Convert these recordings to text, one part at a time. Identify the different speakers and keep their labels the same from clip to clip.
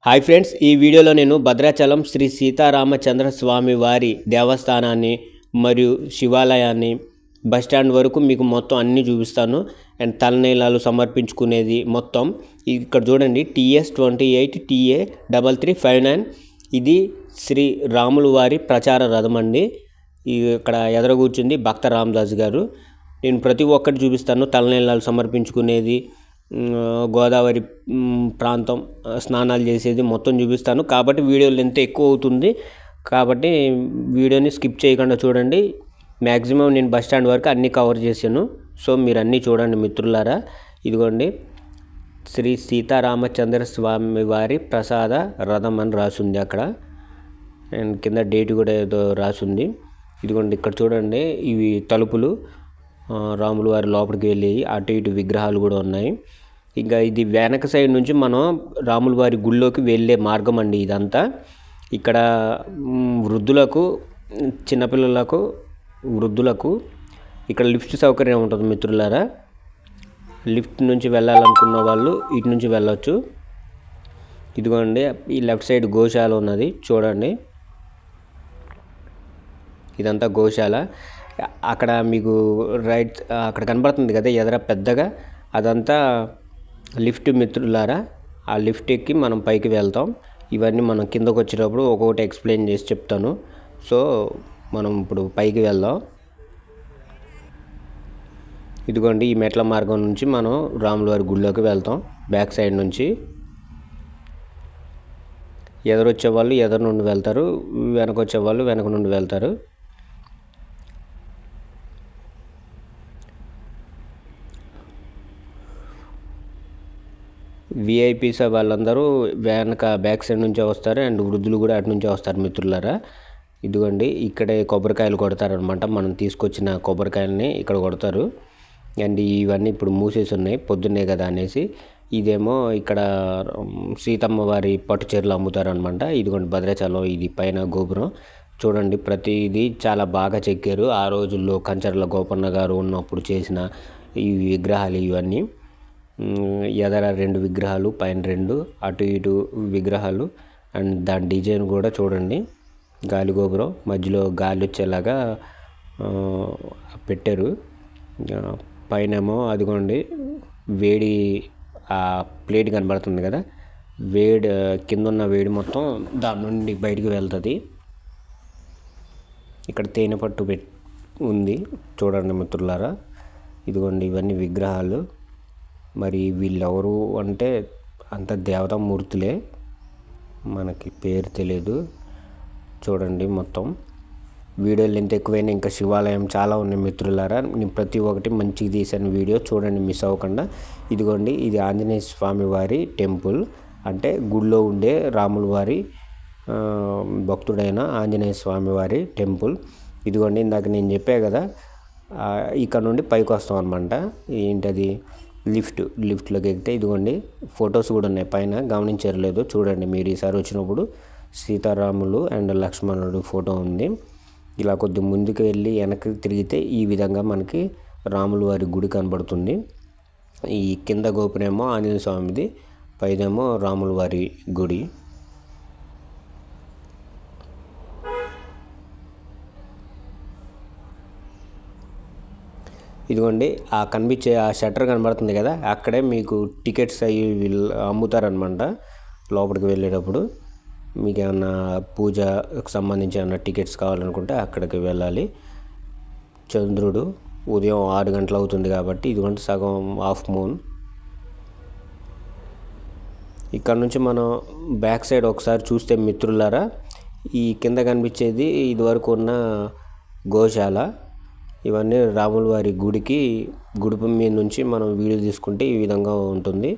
Speaker 1: Hi friends, ఈ వీడియోలో నేను భద్రాచలం శ్రీ సీతారామచంద్ర స్వామి వారి దేవస్థానాన్ని మరియు శివాలయాన్ని బస్టాండ్ వరకు మీకు మొత్తం అన్నీ చూపిస్తాను. అండ్ తలనీలాలు సమర్పించుకునేది మొత్తం ఇక్కడ చూడండి. TS28 TA 3359 ఇది శ్రీ రాములు వారి ప్రచార రథం అండి. ఇక్కడ ఎదుర కూర్చుంది భక్త రామదాస్ గారు. నేను ప్రతి ఒక్కటి చూపిస్తాను. తలనీలాలు సమర్పించుకునేది, గోదావరి ప్రాంతం స్నానాలు చేసేది మొత్తం చూపిస్తాను. కాబట్టి వీడియో లెంత్ ఎక్కువ అవుతుంది. కాబట్టి వీడియోని స్కిప్ చేయకుండా చూడండి. మ్యాక్సిమం నేను బస్ స్టాండ్ వరకు అన్నీ కవర్ చేశాను. సో మీరు అన్నీ చూడండి మిత్రులారా. ఇదిగోండి, శ్రీ సీతారామచంద్ర స్వామి వారి ప్రసాద రథం అని రాసుంది అక్కడ. అండ్ కింద డేట్ కూడా ఏదో రాసుంది. ఇదిగోండి, ఇక్కడ చూడండి, ఇవి తలుపులు. రాములు వారి లోపలికి వెళ్ళి అటు ఇటు విగ్రహాలు కూడా ఉన్నాయి. ఇంకా ఇది వెనక సైడ్ నుంచి మనం రాముల వారి గుళ్ళోకి వెళ్ళే మార్గం అండి ఇదంతా. ఇక్కడ వృద్ధులకు, చిన్నపిల్లలకు, వృద్ధులకు ఇక్కడ లిఫ్ట్ సౌకర్యం ఉంటుంది మిత్రులారా. లిఫ్ట్ నుంచి వెళ్ళాలనుకున్న వాళ్ళు ఇటు నుంచి వెళ్ళొచ్చు. ఇదిగోండి, ఈ లెఫ్ట్ సైడ్ గోశాల ఉన్నది చూడండి. ఇదంతా గోశాల. అక్కడ మీకు రైట్ అక్కడ కనబడుతుంది కదా ఎదర పెద్దగా, అదంతా లిఫ్ట్ మిత్రులారా. ఆ లిఫ్ట్ ఎక్కి మనం పైకి వెళ్తాం. ఇవన్నీ మనం కిందకు వచ్చేటప్పుడు ఒక్కొక్కటి ఎక్స్ప్లెయిన్ చేసి చెప్తాను. సో మనం ఇప్పుడు పైకి వెళ్దాం. ఇదిగోండి, ఈ మెట్ల మార్గం నుంచి మనం రాముల వారి గుడిలోకి వెళ్తాం. బ్యాక్ సైడ్ నుంచి ఎదురొచ్చే వాళ్ళు ఎదురు నుండి వెళ్తారు, వెనక వచ్చే వాళ్ళు వెనక నుండి వెళ్తారు. విఐపీస్ వాళ్ళందరూ వెనక బ్యాక్ సైడ్ నుంచే వస్తారు. అండ్ వృద్ధులు కూడా అటు నుంచే వస్తారు మిత్రులారా. ఇదిగోండి, ఇక్కడే కొబ్బరికాయలు కొడతారనమాట. మనం తీసుకొచ్చిన కొబ్బరికాయలని ఇక్కడ కొడతారు. అండ్ ఇవన్నీ ఇప్పుడు మూసేసి ఉన్నాయి, పొద్దున్నే కదా అనేసి. ఇదేమో ఇక్కడ సీతమ్మ వారి పట్టు చీరలు అమ్ముతారనమాట. ఇదిగోండి భద్రాచలం, ఇది పైన గోపురం చూడండి. ప్రతిదీ చాలా బాగా చెక్కారు. ఆ రోజుల్లో కంచర్ల గోపన్న గారు ఉన్నప్పుడు చేసిన ఈ విగ్రహాలు ఇవన్నీ. ఎదర 2 విగ్రహాలు, పైన 2, అటు ఇటు విగ్రహాలు. అండ్ దాని డిజైన్ కూడా చూడండి. గాలి గోపురం మధ్యలో గాలి వచ్చేలాగా పెట్టారు. పైనేమో అదిగోండి వేడి, ఆ ప్లేట్ కనబడుతుంది కదా, వేడి కింద ఉన్న వేడి మొత్తం దాని నుండి బయటికి వెళ్తుంది. ఇక్కడ తేనె పట్టు ఉంది చూడండి మిత్రులారా. ఇదిగోండి, ఇవన్నీ విగ్రహాలు. మరి వీళ్ళెవరు అంటే అంత దేవతామూర్తులే, మనకి పేరు తెలియదు. చూడండి మొత్తం వీడియోలు ఎంత ఎక్కువైనా ఇంకా శివాలయం చాలా ఉన్నాయి మిత్రులారా. నేను ప్రతి ఒక్కటి మంచిగా తీసాను వీడియో, చూడండి మిస్ అవ్వకుండా. ఇదిగోండి, ఇది ఆంజనేయ స్వామి వారి టెంపుల్. అంటే గుడిలో ఉండే రాముల వారి భక్తుడైన ఆంజనేయ స్వామి వారి టెంపుల్. ఇదిగోండి, ఇందాక నేను చెప్పా కదా, ఇక్కడ నుండి పైకి వస్తాం అనమాట. ఏంటది లిఫ్ట్లోకి ఎక్కితే ఇదిగోండి ఫొటోస్ కూడా ఉన్నాయి పైన, గమనించారు లేదో చూడండి మీరు. ఈసారి వచ్చినప్పుడు సీతారాములు అండ్ లక్ష్మణుడు ఫోటో ఉంది. ఇలా కొద్ది ముందుకు వెళ్ళి వెనక్కి తిరిగితే ఈ విధంగా మనకి రాముల వారి గుడి కనబడుతుంది. ఈ కింద గోపురేమో ఆంజనేయ స్వామిది, పైదేమో రాముల వారి గుడి. ఇదిగోండి, ఆ కనిపించే ఆ షట్టర్ కనబడుతుంది కదా, అక్కడే మీకు టికెట్స్ అవి అమ్ముతారనమాట. లోపలికి వెళ్ళేటప్పుడు మీకు ఏమన్నా పూజకు సంబంధించి ఏమన్నా టికెట్స్ కావాలనుకుంటే అక్కడికి వెళ్ళాలి. చంద్రుడు ఉదయం 6 గంటలు అవుతుంది కాబట్టి ఇదిగోండి సగం హాఫ్ మూన్. ఇక్కడ నుంచి మనం బ్యాక్ సైడ్ ఒకసారి చూస్తే మిత్రులారా, ఈ కింద కనిపించేది ఇదివరకు ఉన్న గోశాల. ఇవన్నీ రాముల వారి గుడి మీద నుంచి మనం వీడియో తీసుకుంటే ఈ విధంగా ఉంటుంది.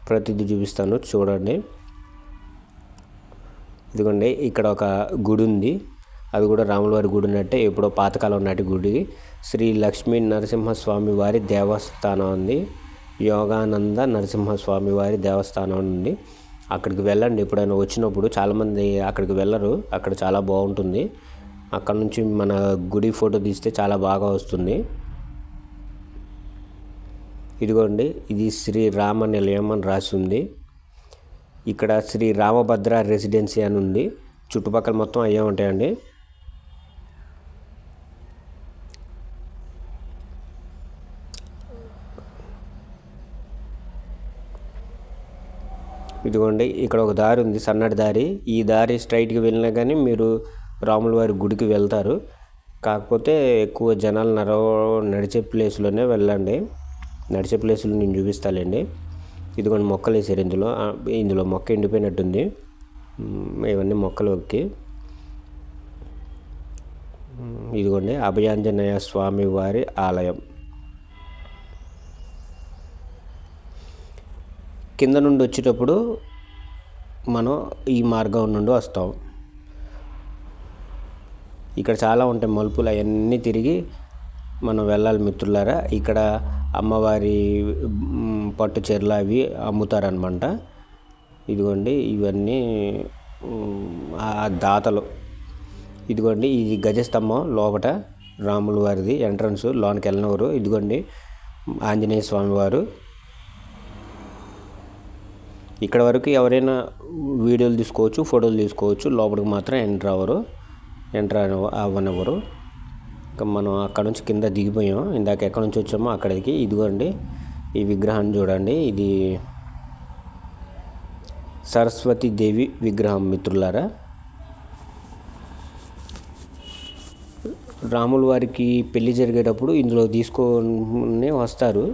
Speaker 1: ప్రతిదీ చూపిస్తాను చూడండి. ఇదిగోండి, ఇక్కడ ఒక గుడి ఉంది. అది కూడా రాముల వారి గుడి ఉన్నట్టే, ఎప్పుడో పాతకాలం నాటి గుడి. శ్రీ లక్ష్మీ నరసింహస్వామి వారి దేవస్థానం ఉంది. యోగానంద నరసింహస్వామి వారి దేవస్థానం ఉంది. అక్కడికి వెళ్ళండి ఎప్పుడైనా వచ్చినప్పుడు. చాలామంది అక్కడికి వెళ్ళరు, అక్కడ చాలా బాగుంటుంది. అక్కడ నుంచి మన గుడి ఫోటో తీస్తే చాలా బాగా వస్తుంది. ఇదిగోండి, ఇది శ్రీ రామ నిలయం అని రాసి ఉంది. ఇక్కడ శ్రీ రామభద్ర రెసిడెన్సీ అని ఉంది. చుట్టుపక్కల మొత్తం అయ్యే ఉంటాయండి. ఇదిగోండి ఇక్కడ ఒక దారి ఉంది, సన్నటి దారి. ఈ దారి స్ట్రైట్గా వెళ్ళినా కానీ మీరు రాముల వారి గుడికి వెళ్తారు. కాకపోతే ఎక్కువ జనాలు నడిచే ప్లేస్లోనే వెళ్ళండి. నడిచే ప్లేసులు నేను చూపిస్తానండి. ఇదిగోండి మొక్కలు వేసారు ఇందులో మొక్క ఎండిపోయినట్టుంది. ఇవన్నీ మొక్కలోకి. ఇదిగోండి అభయాంజనేయ స్వామి వారి ఆలయం. కింద నుండి వచ్చేటప్పుడు మనం ఈ మార్గం నుండి వస్తాం. ఇక్కడ చాలా ఉంటాయి మలుపులు, అవన్నీ తిరిగి మనం వెళ్ళాలి మిత్రులారా. ఇక్కడ అమ్మవారి పట్టు చీరలు అవి అమ్ముతారనమాట. ఇదిగోండి ఇవన్నీ ఆ దాతలు. ఇదిగోండి ఇది గజస్తంభం లోపట రాముల వారిది ఎంట్రన్స్, లోనికి వెళ్ళినవారు. ఇదిగోండి ఆంజనేయ స్వామి వారు. ఇక్కడ వరకు ఎవరైనా వీడియోలు తీసుకోవచ్చు, ఫోటోలు తీసుకోవచ్చు. లోపలికి మాత్రం ఎంటర్ అవ్వనివ్వరు. ఇంకా మనం అక్కడ నుంచి కింద దిగిపోయాం. ఇందాక ఎక్కడి నుంచి వచ్చామో అక్కడికి. ఇదిగోండి ఈ విగ్రహాన్ని చూడండి. ఇది సరస్వతీదేవి విగ్రహం మిత్రులారా. రాముల వారికి పెళ్లి జరిగేటప్పుడు ఇందులో తీసుకొని వస్తారు,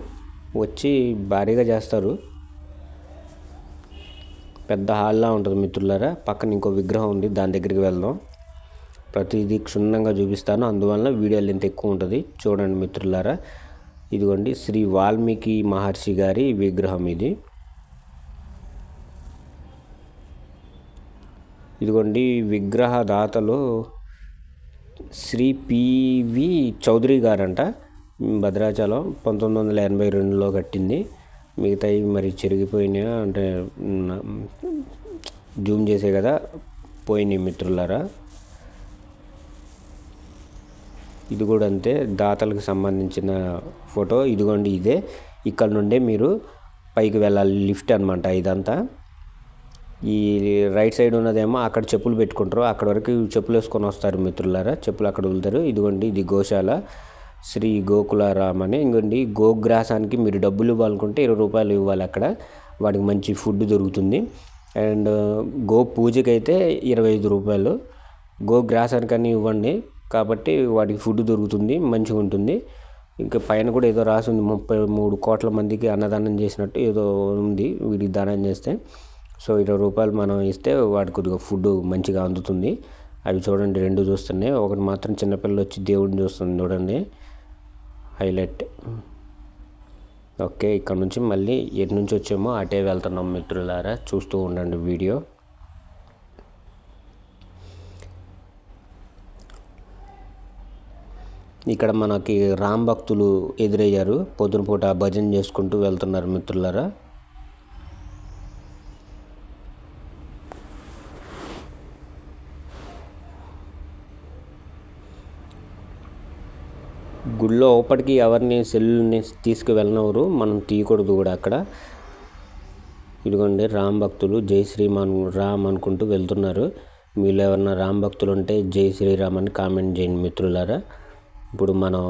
Speaker 1: వచ్చి భారీగా చేస్తారు. పెద్ద హాల్లా ఉంటుంది మిత్రులారా. పక్కన ఇంకో విగ్రహం ఉంది, దాని దగ్గరికి వెళ్దాం. ప్రతిదీ క్షుణ్ణంగా చూపిస్తాను, అందువలన వీడియో లెంత్ ఎక్కువ ఉంటుంది. చూడండి మిత్రులారా. ఇదిగోండి శ్రీ వాల్మీకి మహర్షి గారి విగ్రహం ఇది. ఇదిగోండి విగ్రహదాతలు శ్రీ పివి చౌదరి గారంట. భద్రాచలం 1982లో కట్టింది. మిగతాయి మరి చెరిగిపోయినాయా అంటే జూమ్ చేసే కదా పోయినాయి మిత్రులారా. ఇది కూడా అంతే, దాతలకు సంబంధించిన ఫోటో. ఇదిగోండి ఇదే. ఇక్కడ నుండే మీరు పైకి వెళ్ళాలి, లిఫ్ట్ అనమాట ఇదంతా. ఈ రైట్ సైడ్ ఉన్నదేమో అక్కడ చెప్పులు పెట్టుకుంటారు, అక్కడ వరకు చెప్పులు వేసుకొని వస్తారు మిత్రులారా. చెప్పులు అక్కడ వదులుతారు. ఇదిగోండి ఇది గోశాల, శ్రీ గోకులారామ్ అని. ఇంకోండి గోగ్రాసానికి మీరు డబ్బులు ఇవ్వాలనుకుంటే 20 రూపాయలు ఇవ్వాలి. అక్కడ వాడికి మంచి ఫుడ్ దొరుకుతుంది. అండ్ గో పూజకి అయితే 25 రూపాయలు. గోగ్రాసానికని ఇవ్వండి, కాబట్టి వాడికి ఫుడ్ దొరుకుతుంది, మంచిగా ఉంటుంది. ఇంకా పైన కూడా ఏదో రాసి ఉంది, 33 కోట్ల మందికి అన్నదానం చేసినట్టు ఏదో ఉంది వీడికి దానం చేస్తే. సో 20 రూపాయలు మనం ఇస్తే వాడికి కొద్దిగా ఫుడ్ మంచిగా అందుతుంది. అవి చూడండి 2 చూస్తున్నాయి. ఒకటి మాత్రం చిన్నపిల్లలు వచ్చి దేవుడిని చూస్తుంది చూడండి, హైలైట్. ఓకే, ఇక్కడ నుంచి మళ్ళీ ఎటు నుంచి వచ్చామో అటే వెళ్తున్నాం మిత్రులారా. చూస్తూ ఉండండి వీడియో. ఇక్కడ మనకి రామ్ భక్తులు ఎదురయ్యారు. పొద్దున పూట భజన చేసుకుంటూ వెళ్తున్నారు మిత్రులారా. గుళ్ళో లోపలికి ఎవరిని సెల్లుని తీసుకువెళ్ళనవరు, మనం తీయకూడదు కూడా అక్కడ. ఇదిగోండి రామ్ భక్తులు జై రామ్ అనుకుంటూ వెళ్తున్నారు. మీలో ఎవరన్నా రామ్ భక్తులు ఉంటే జై శ్రీరామ్ అని కామెంట్ చేయండి మిత్రులారా. ఇప్పుడు మనం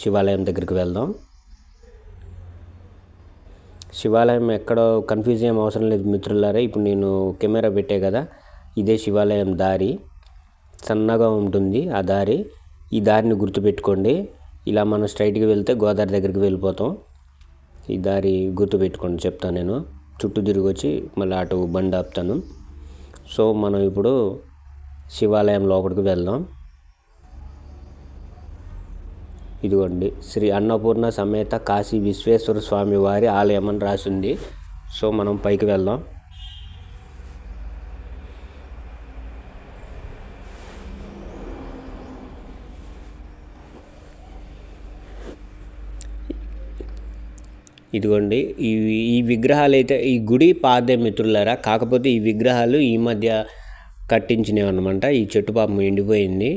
Speaker 1: శివాలయం దగ్గరికి వెళ్దాం. శివాలయం ఎక్కడో కన్ఫ్యూజ్ ఏం అవసరం లేదు మిత్రులారా. ఇప్పుడు నేను కెమెరా పెట్టే కదా, ఇదే శివాలయం దారి. సన్నగా ఉంటుంది ఆ దారి. ఈ దారిని గుర్తుపెట్టుకోండి. ఇలా మనం స్ట్రైట్గా వెళ్తే గోదావరి దగ్గరికి వెళ్ళిపోతాం. ఈ దారి గుర్తుపెట్టుకోండి, చెప్తాను నేను. చుట్టూ తిరిగి వచ్చి మళ్ళీ అటు బండి ఆపుతాను. సో మనం ఇప్పుడు శివాలయం లోపలికి వెళ్దాం. ఇదిగోండి శ్రీ అన్నపూర్ణ సమేత కాశీ విశ్వేశ్వర స్వామి వారి ఆలయం అని రాసింది. సో మనం పైకి వెళ్దాం. ఇదిగోండి ఈ విగ్రహాలు అయితే, ఈ గుడి పాదే మిత్రులారా. కాకపోతే ఈ విగ్రహాలు ఈ మధ్య కట్టించినవి అనమాట. ఈ చెట్టు పాపం ఎండిపోయింది,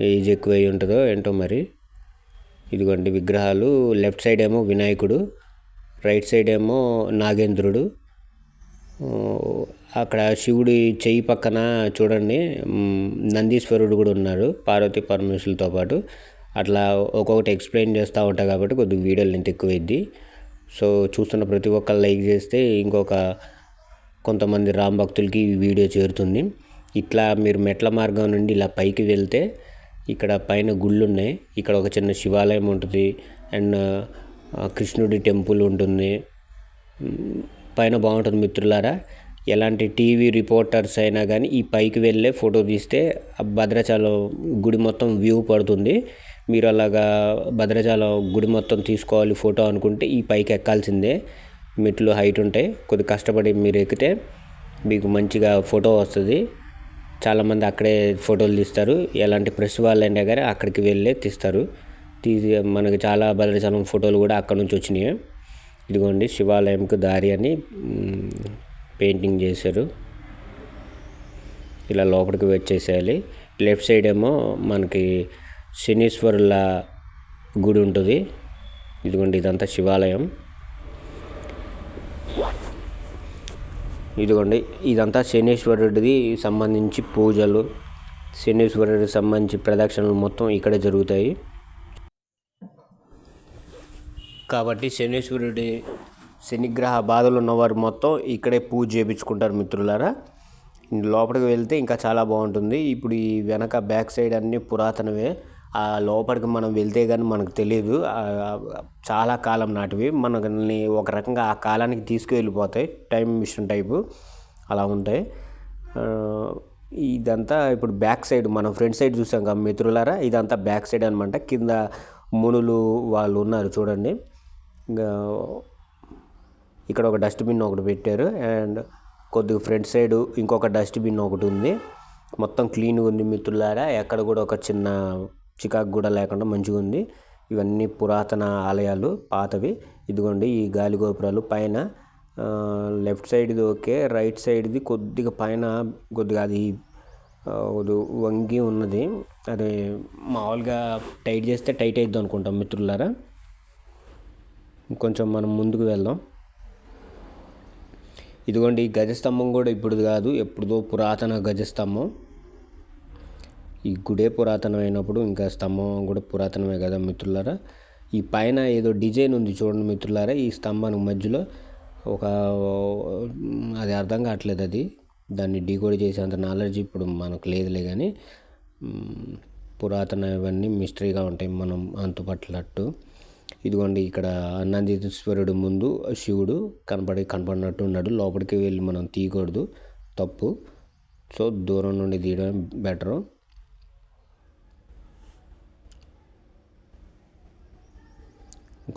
Speaker 1: ఏజ్ ఎక్కువ అయి ఉంటుందో ఏంటో మరి. ఇదిగోండి విగ్రహాలు. లెఫ్ట్ సైడ్ ఏమో వినాయకుడు, రైట్ సైడ్ ఏమో నాగేంద్రుడు, అక్కడ శివుడి చెయ్యి పక్కన చూడండి నందీశ్వరుడు కూడా ఉన్నారు పార్వతీ పరమేశ్వరులతో పాటు. అట్లా ఒక్కొక్కటి ఎక్స్ప్లెయిన్ చేస్తూ ఉంటా కాబట్టి కొద్దిగా వీడియోలు లెంత్ ఎక్కువైద్ది. సో చూస్తున్న ప్రతి ఒక్కరు లైక్ చేస్తే ఇంకొక కొంతమంది రామ్ భక్తులకి ఈ వీడియో చేరుతుంది. ఇట్లా మీరు మెట్ల మార్గం నుండి ఇలా పైకి వెళ్తే ఇక్కడ పైన గుళ్ళు ఉన్నాయి. ఇక్కడ ఒక చిన్న శివాలయం ఉంటుంది అండ్ కృష్ణుడి టెంపుల్ ఉంటుంది. పైన బాగుంటుంది మిత్రులారా. ఎలాంటి టీవీ రిపోర్టర్స్ అయినా కానీ ఈ పైకి వెళ్ళే ఫోటో తీస్తే భద్రాచలం గుడి మొత్తం వ్యూ పడుతుంది. మీరు అలాగా భద్రాచలం గుడి మొత్తం తీసుకోవాలి ఫోటో అనుకుంటే ఈ పైకి ఎక్కాల్సిందే. మెట్లు హైట్ ఉంటాయి, కొద్దిగా కష్టపడి మీరు ఎక్కితే మీకు మంచిగా ఫోటో వస్తుంది. చాలామంది అక్కడే ఫోటోలు తీస్తారు. ఎలాంటి ప్రెస్ వాళ్ళైనా కానీ అక్కడికి వెళ్ళే తీస్తారు. మనకి చాలా భద్రాచలం ఫోటోలు కూడా అక్కడ నుంచి వచ్చినాయి. ఇదిగోండి శివాలయంకు దారి అని పెయింటింగ్ చేశారు. ఇలా లోపలికి వచ్చేసేయాలి. లెఫ్ట్ సైడ్ ఏమో మనకి శనీశ్వరుల గుడి ఉంటుంది. ఇదిగోండి ఇదంతా శివాలయం. ఇదిగోండి ఇదంతా శనీశ్వరుడిది సంబంధించి పూజలు, శనీశ్వరుడికి సంబంధించి ప్రదక్షిణలు మొత్తం ఇక్కడే జరుగుతాయి. కాబట్టి శనీశ్వరుడి శనిగ్రహ బాధలు ఉన్నవారు మొత్తం ఇక్కడే పూజ చేయించుకుంటారు మిత్రులారా. లోపలికి వెళ్తే ఇంకా చాలా బాగుంటుంది. ఇప్పుడు ఈ వెనక బ్యాక్ సైడ్ అన్నీ పురాతనవే. ఆ లోపలికి మనం వెళ్తే కానీ మనకు తెలియదు. చాలా కాలం నాటివి. మనల్ని ఒక రకంగా ఆ కాలానికి తీసుకువెళ్ళిపోతాయి. టైం మిషన్ టైపు అలా ఉంటాయి. ఇదంతా ఇప్పుడు బ్యాక్ సైడ్ మనం ఫ్రంట్ సైడ్ చూసాం కదా మిత్రులారా, ఇదంతా బ్యాక్ సైడ్ అనమాట. కింద మునులు వాళ్ళు ఉన్నారు చూడండి. ఇంకా ఇక్కడ ఒక డస్ట్బిన్ ఒకటి పెట్టారు అండ్ కొద్దిగా ఫ్రంట్ సైడ్ ఇంకొక డస్ట్బిన్ ఒకటి ఉంది. మొత్తం క్లీన్గా ఉంది మిత్రులారా. ఎక్కడ కూడా ఒక చిన్న చికాకు కూడా లేకుండా మంచిగా ఉంది. ఇవన్నీ పురాతన ఆలయాలు పాతవి. ఇదిగోండి ఈ గాలి గోపురాలు పైన లెఫ్ట్ సైడ్ది ఓకే, రైట్ సైడ్ది కొద్దిగా పైన కొద్దిగా అది వంగి ఉన్నది. అది మామూలుగా టైట్ చేస్తే టైట్ అయిద్ది అనుకుంటాం మిత్రులారా. కొంచెం మనం ముందుకు వెళ్దాం. ఇదిగోండి ఈ గజస్తంభం కూడా ఇప్పుడు కాదు, ఎప్పుడుదో పురాతన గజస్తంభం. ఈ గుడే పురాతనమైనప్పుడు ఇంకా స్తంభం కూడా పురాతనమే కదా మిత్రులారా. ఈ పైన ఏదో డిజైన్ ఉంది చూడండి మిత్రులారా. ఈ స్తంభానికి మధ్యలో ఒక అది అర్థం కావట్లేదు. అది దాన్ని డీకోడ్ చేసేంత నాలెడ్జ్ ఇప్పుడు మనకు లేదులే. కానీ పురాతన ఇవన్నీ మిస్టరీగా ఉంటాయి మనం అంతుపట్టలట్టు. ఇదిగోండి ఇక్కడ నందీశ్వరుడు ముందు శివుడు కనపడినట్టు ఉన్నాడు. లోపలికి వెళ్ళి మనం తీయకూడదు, తప్పు. సో దూరం నుండి తీయడం బెటరు.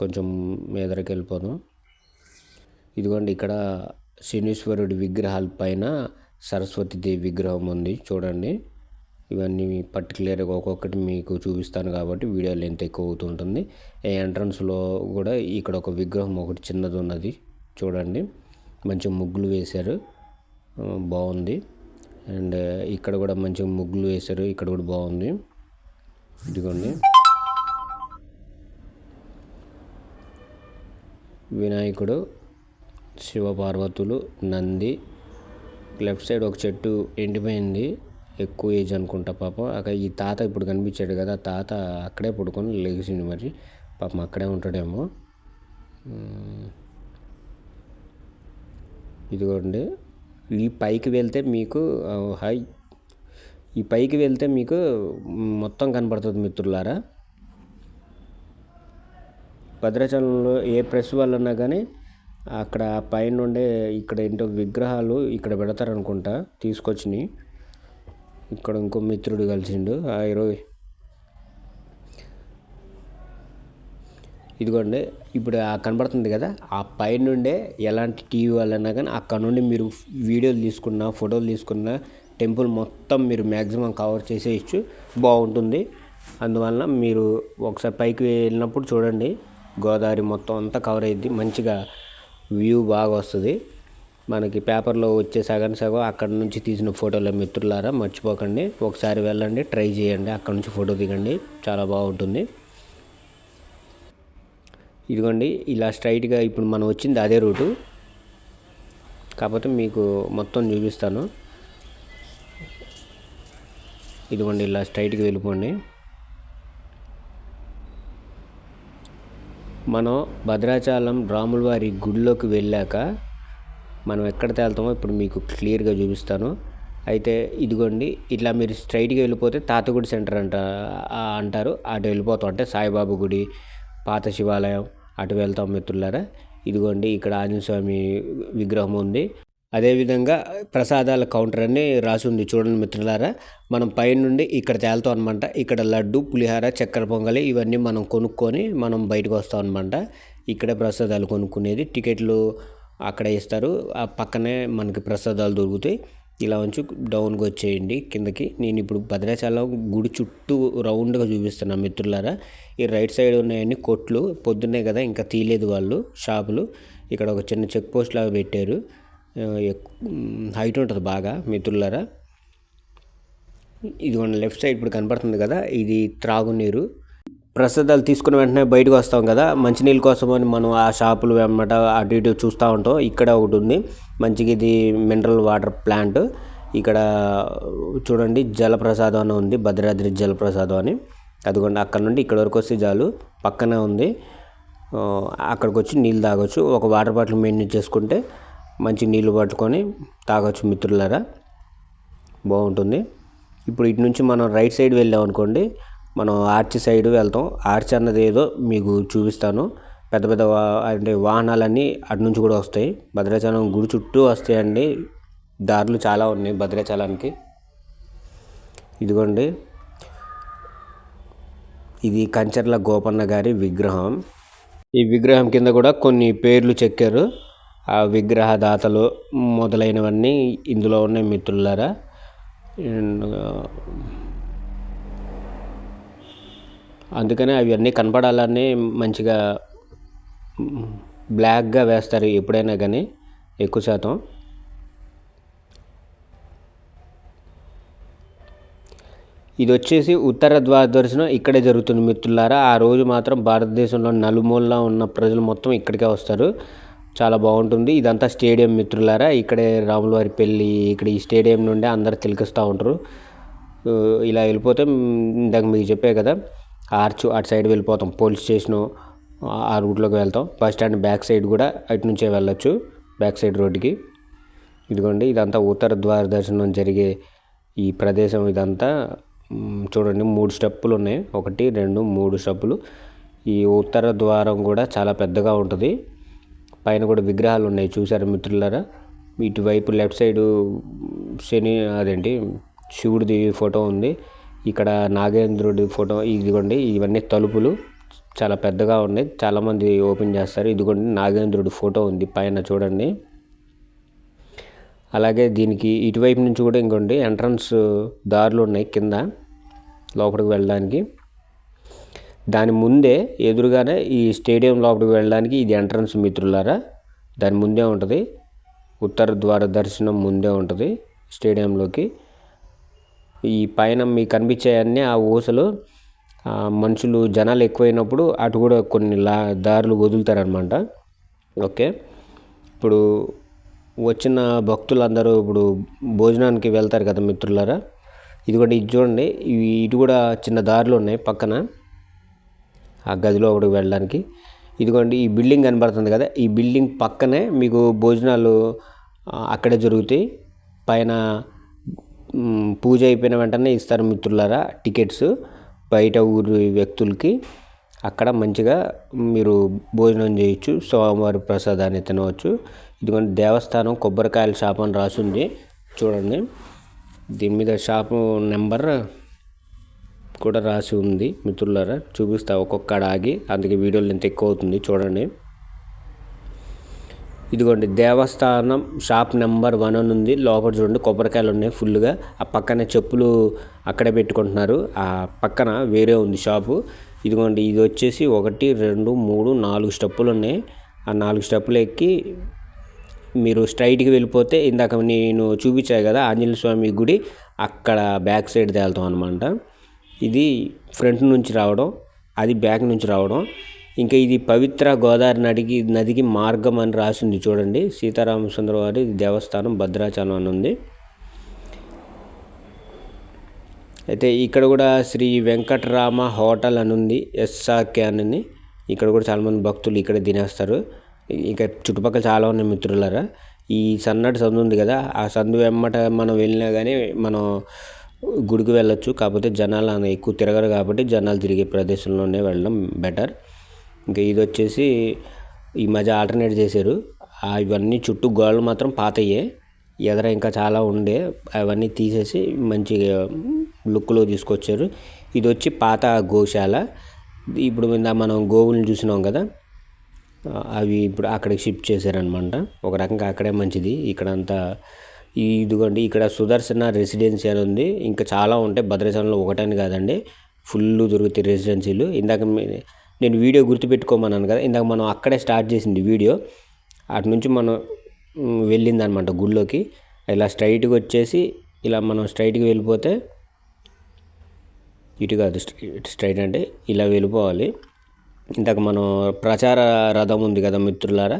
Speaker 1: కొంచెం ఎదరికి వెళ్ళిపోదాం. ఇదిగోండి ఇక్కడ శనీశ్వరుడి విగ్రహాల పైన సరస్వతీదేవి విగ్రహం ఉంది చూడండి. ఇవన్నీ పర్టికులర్గా ఒక్కొక్కటి మీకు చూపిస్తాను కాబట్టి వీడియో లెంత్ ఎక్కువ అవుతుంటుంది. ఎంట్రన్స్లో కూడా ఇక్కడ ఒక విగ్రహం ఒకటి చిన్నది ఉన్నది చూడండి. మంచి ముగ్గులు వేశారు, బాగుంది. అండ్ ఇక్కడ కూడా మంచిగా ముగ్గులు వేశారు, ఇక్కడ కూడా బాగుంది. ఇదిగోండి వినాయకుడు, శివపార్వతులు, నంది. లెఫ్ట్ సైడ్ ఒక చెట్టు ఎండిపోయింది, ఎక్కువ ఏజ్ అనుకుంటా పాపం. అక్కడ ఈ తాత ఇప్పుడు కనిపించాడు కదా, తాత అక్కడే పడుకొని లేచింది. మరి పాపం అక్కడే ఉంటాడేమో. ఇదిగోండి ఈ పైకి వెళ్తే మీకు ఈ పైకి వెళ్తే మీకు మొత్తం కనపడుతుంది మిత్రులారా. భద్రాచలంలో ఏ ప్రెస్ వాళ్ళు ఉన్నా కానీ అక్కడ పైన ఉండే ఇక్కడ ఏంటో విగ్రహాలు ఇక్కడ పెడతారనుకుంటా తీసుకొచ్చినాయి. ఇక్కడ ఇంకో మిత్రుడు కలిసిండు. ఈరోజు ఇదిగోండి ఇప్పుడు కనబడుతుంది కదా, ఆ పైన నుండే ఎలాంటి టీవీ వాళ్ళైనా కానీ అక్కడ నుండి మీరు వీడియోలు తీసుకున్న, ఫోటోలు తీసుకున్న టెంపుల్ మొత్తం మీరు మ్యాక్సిమం కవర్ చేసేయచ్చు, బాగుంటుంది. అందువలన మీరు ఒకసారి పైకి వెళ్ళినప్పుడు చూడండి, గోదావరి మొత్తం అంతా కవర్ అయ్యిద్ది. మంచిగా వ్యూ బాగా వస్తుంది. మనకి పేపర్లో వచ్చే సగం అక్కడ నుంచి తీసిన ఫోటోల మిత్రులారా మర్చిపోకండి. ఒకసారి వెళ్ళండి, ట్రై చేయండి, అక్కడ నుంచి ఫోటో దిగండి, చాలా బాగుంటుంది. ఇదిగోండి ఇలా స్ట్రైట్గా ఇప్పుడు మనం వచ్చింది అదే రూటు. కాకపోతే మీకు మొత్తం చూపిస్తాను. ఇదిగోండి ఇలా స్ట్రైట్కి వెళ్ళిపోండి. మనం భద్రాచలం రాములవారి గుడిలోకి వెళ్ళాక మనం ఎక్కడ తేలుతామో ఇప్పుడు మీకు క్లియర్గా చూపిస్తాను. అయితే ఇదిగోండి ఇట్లా మీరు స్ట్రైట్గా వెళ్ళిపోతే తాతగుడి సెంటర్ అంటారు. అటు వెళ్ళిపోతాం, అంటే సాయిబాబా గుడి, పాత శివాలయం అటు వెళ్తాం మిత్రులారా. ఇదిగోండి ఇక్కడ ఆంజనేయ స్వామి విగ్రహం ఉంది. అదేవిధంగా ప్రసాదాల కౌంటర్ అని రాసి ఉంది చూడండి మిత్రులారా. మనం పైనుండి ఇక్కడ తేలుతాం అనమాట. ఇక్కడ లడ్డు, పులిహార, చక్కెర పొంగలి ఇవన్నీ మనం కొనుక్కొని మనం బయటకు వస్తాం అనమాట. ఇక్కడే ప్రసాదాలు కొనుక్కునేది. టికెట్లు అక్కడ ఇస్తారు, ఆ పక్కనే మనకి ప్రసాదాలు దొరుకుతాయి. ఇలా ఉంచి డౌన్కి వచ్చేయండి కిందకి. నేను ఇప్పుడు భద్రాచలం గుడి చుట్టూ రౌండ్గా చూపిస్తున్నాను మిత్రులారా. ఈ రైట్ సైడ్ ఉన్నాయన్నీ కొట్లు, పొద్దున్నే కదా ఇంకా తీయలేదు వాళ్ళు షాపులు. ఇక్కడ ఒక చిన్న చెక్ పోస్ట్ లాగా పెట్టారు, హైట్ ఉంటుంది బాగా మిత్రులారా. ఇదిగోండి లెఫ్ట్ సైడ్ ఇప్పుడు కనపడుతుంది కదా, ఇది త్రాగునీరు. ప్రసాదాలు తీసుకున్న వెంటనే బయటకు వస్తాం కదా, మంచినీళ్ళ కోసమని మనం ఆ షాపులు వెంబట అటు ఇటు చూస్తూ ఉంటాం. ఇక్కడ ఒకటి ఉంది మంచిగా, ఇది మినరల్ వాటర్ ప్లాంట్. ఇక్కడ చూడండి జలప్రసాదం అని ఉంది, భద్రాద్రి జలప్రసాదం అని. అదిగోండి అక్కడ నుండి ఇక్కడ వరకు వస్తే చాలు, పక్కనే ఉంది. అక్కడికి వచ్చి నీళ్ళు తాగొచ్చు. ఒక వాటర్ బాటిల్ మెయింటైన్ చేసుకుంటే మంచి నీళ్ళు పట్టుకొని తాగొచ్చు మిత్రులారా, బాగుంటుంది. ఇప్పుడు ఇటు నుంచి మనం రైట్ సైడ్ వెళ్ళాం అనుకోండి, మనం ఆర్చ్ సైడ్ వెళ్తాం. ఆర్చ్ అన్నది ఏదో మీకు చూపిస్తాను. పెద్ద పెద్ద అంటే వాహనాలన్నీ అటు నుంచి కూడా వస్తాయి. భద్రాచలం గుడి చుట్టూ వస్తాయండి, దారులు చాలా ఉన్నాయి భద్రాచలానికి. ఇదిగోండి ఇది కంచర్ల గోపన్న గారి విగ్రహం. ఈ విగ్రహం కింద కూడా కొన్ని పేర్లు చెక్కారు. ఆ విగ్రహదాతలు మొదలైనవన్నీ ఇందులో ఉన్నాయి మిత్రులారా. అందుకనే అవన్నీ కనపడాలని మంచిగా బ్లాక్గా వేస్తారు ఎప్పుడైనా కానీ, ఎక్కువ శాతం. ఇది వచ్చేసి ఉత్తర ద్వార దర్శనం ఇక్కడే జరుగుతుంది మిత్రులారా. ఆ రోజు మాత్రం భారతదేశంలో నలుమూలలా ఉన్న ప్రజలు మొత్తం ఇక్కడికే వస్తారు, చాలా బాగుంటుంది. ఇదంతా స్టేడియం మిత్రులారా. ఇక్కడే రాములవారి పెళ్ళి ఇక్కడ ఈ స్టేడియం నుండి అందరు తిలకిస్తూ ఉంటారు. ఇలా వెళ్ళిపోతే ఇందాక మీకు చెప్పే కదా ఆర్చ్, అటు సైడ్ వెళ్ళిపోతాం. పోలీస్ స్టేషను ఆ రూట్లోకి వెళ్తాం. బస్ స్టాండ్ బ్యాక్ సైడ్ కూడా అటు నుంచే వెళ్ళొచ్చు, బ్యాక్ సైడ్ రోడ్డుకి. ఇదిగోండి ఇదంతా ఉత్తర ద్వార దర్శనం జరిగే ఈ ప్రదేశం. ఇదంతా చూడండి 3 స్టెప్పులు ఉన్నాయి, 1 2 3 స్టెప్పులు. ఈ ఉత్తర ద్వారం కూడా చాలా పెద్దగా ఉంటుంది. పైన కూడా విగ్రహాలు ఉన్నాయి చూసారు మిత్రులారా. ఇటువైపు లెఫ్ట్ సైడు శివుడిది ఫోటో ఉంది. ఇక్కడ నాగేంద్రుడి ఫోటో. ఇదిగోండి ఇవన్నీ తలుపులు చాలా పెద్దగా ఉన్నాయి, చాలామంది ఓపెన్ చేస్తారు. ఇదిగోండి నాగేంద్రుడి ఫోటో ఉంది పైన చూడండి. అలాగే దీనికి ఇటువైపు నుంచి కూడా ఇంకోండి ఎంట్రన్స్ దారులు ఉన్నాయి కింద లోపలికి వెళ్ళడానికి. దాని ముందే ఎదురుగానే ఈ స్టేడియం లోపలికి వెళ్ళడానికి ఇది ఎంట్రన్స్ మిత్రులారా. దాని ముందే ఉంటుంది, ఉత్తర ద్వార దర్శనం ముందే ఉంటుంది స్టేడియంలోకి. ఈ పైన మీకు కనిపించేవన్నీ ఆ ఊసలు, మనుషులు జనాలు ఎక్కువైనప్పుడు అటు కూడా కొన్ని దారులు వదులుతారనమాట. ఓకే, ఇప్పుడు వచ్చిన భక్తులందరూ ఇప్పుడు భోజనానికి వెళ్తారు కదా మిత్రులారా. ఇది చూడండి, ఇటు కూడా చిన్న దారులు ఉన్నాయి పక్కన ఆ గదిలో ఒకటి వెళ్ళడానికి. ఇదిగోండి ఈ బిల్డింగ్ కనబడుతుంది కదా, ఈ బిల్డింగ్ పక్కనే మీకు భోజనాలు అక్కడే జరుగుతాయి. పైన పూజ అయిపోయిన వెంటనే ఇస్తారు మిత్రులారా టికెట్స్ బయట ఊరు వ్యక్తులకి. అక్కడ మంచిగా మీరు భోజనం చేయొచ్చు, స్వామివారి ప్రసాదాన్ని తినవచ్చు. ఇదిగోండి దేవస్థానం కొబ్బరికాయల షాప్ అని రాసింది చూడండి. దీని మీద షాపు నెంబర్ కూడా రాసి ఉంది మిత్రులారా. చూపిస్తా ఒక్కొక్కడ ఆగి, అందుకే వీడియోలు ఎంత ఎక్కువ అవుతుంది చూడండి. ఇదిగోండి దేవస్థానం షాప్ నెంబర్ 1 అని ఉంది. లోపల చూడండి కొబ్బరికాయలు ఉన్నాయి ఫుల్గా. ఆ పక్కనే చెప్పులు అక్కడే పెట్టుకుంటున్నారు, ఆ పక్కన వేరే ఉంది షాపు. ఇదిగోండి ఇది వచ్చేసి 1 2 3 4 స్టెప్పులు ఉన్నాయి. ఆ 4 స్టెప్పులు ఎక్కి మీరు స్ట్రైట్కి వెళ్ళిపోతే ఇందాక నేను చూపించాను కదా ఆంజనేయ స్వామి గుడి, అక్కడ బ్యాక్ సైడ్ తేలుతాం అనమాట. ఇది ఫ్రంట్ నుంచి రావడం, అది బ్యాక్ నుంచి రావడం. ఇంకా ఇది పవిత్ర గోదావరి నదికి మార్గం అని రాసింది చూడండి. సీతారామచంద్ర వారి దేవస్థానం భద్రాచలం అని ఉంది. అయితే ఇక్కడ కూడా శ్రీ వెంకటరామ హోటల్ అని ఉంది, ఎస్ఆర్కే అని. ఇక్కడ కూడా చాలామంది భక్తులు ఇక్కడ తినేస్తారు. ఇక చుట్టుపక్కల చాలా ఉన్నాయి మిత్రులారా. ఈ సన్నటి సందు ఉంది కదా, ఆ సందు వెమ్మట మనం వెళ్ళినా కానీ మనం గుడికి వెళ్ళొచ్చు. కాకపోతే జనాలు ఎక్కువ తిరగరు కాబట్టి జనాలు తిరిగే ప్రదేశంలోనే వెళ్ళడం బెటర్. ఇంకా ఇది వచ్చేసి ఈ మధ్య ఆల్టర్నేట్ చేశారు. ఇవన్నీ చుట్టూ గోడలు మాత్రం పాతయ్యే, ఎదర ఇంకా చాలా ఉండే అవన్నీ తీసేసి మంచిగా లుక్లో తీసుకొచ్చారు. ఇది వచ్చి పాత గోశాల. ఇప్పుడు మనం గోవులను చూసినాం కదా, అవి ఇప్పుడు అక్కడికి షిఫ్ట్ చేశారనమాట. ఒక రకంగా అక్కడే మంచిది. ఇక్కడంతా ఇదిగోండి, ఇక్కడ సుదర్శన రెసిడెన్సీ అని ఉంది. ఇంకా చాలా ఉంటాయి భద్రాచలంలో, ఒకటని కాదండి, ఫుల్ దొరుకుతాయి రెసిడెన్సీలు. ఇందాక నేను వీడియో గుర్తుపెట్టుకోమన్నాను కదా, ఇందాక మనం అక్కడే స్టార్ట్ చేసింది వీడియో. అటు నుంచి మనం వెళ్ళిందనమాట గుళ్ళోకి. ఇలా స్ట్రైట్గా వచ్చేసి ఇలా మనం స్ట్రైట్గా వెళ్ళిపోతే, ఇటు కాదు స్ట్రైట్ అంటే ఇలా వెళ్ళిపోవాలి. ఇందాక మనం ప్రచార రథం ఉంది కదా మిత్రులారా,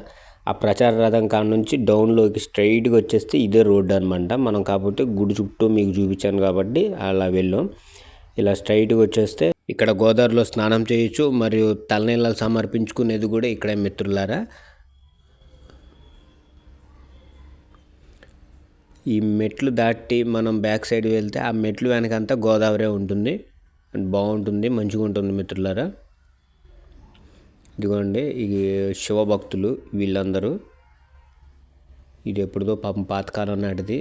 Speaker 1: ఆ ప్రచార రథం కాడ నుంచి డౌన్లోకి స్ట్రైట్గా వచ్చేస్తే ఇదే రోడ్డు అనమాట. మనం కాకపోతే గుడి చుట్టూ మీకు చూపించాను కాబట్టి అలా వెళ్ళాం. ఇలా స్ట్రైట్గా వచ్చేస్తే ఇక్కడ గోదావరిలో స్నానం చేయొచ్చు, మరియు తలనీళ్ళలు సమర్పించుకునేది కూడా ఇక్కడే మిత్రులారా. ఈ మెట్లు దాటి మనం బ్యాక్ సైడ్ వెళ్తే ఆ మెట్లు వెనకంతా గోదావరి ఉంటుంది. బాగుంటుంది, మంచిగా ఉంటుంది మిత్రులారా. ఇదిగోండి, ఈ శివభక్తులు వీళ్ళందరూ. ఇది ఎప్పుడుదో పాపం పాతకాలం నాటిది.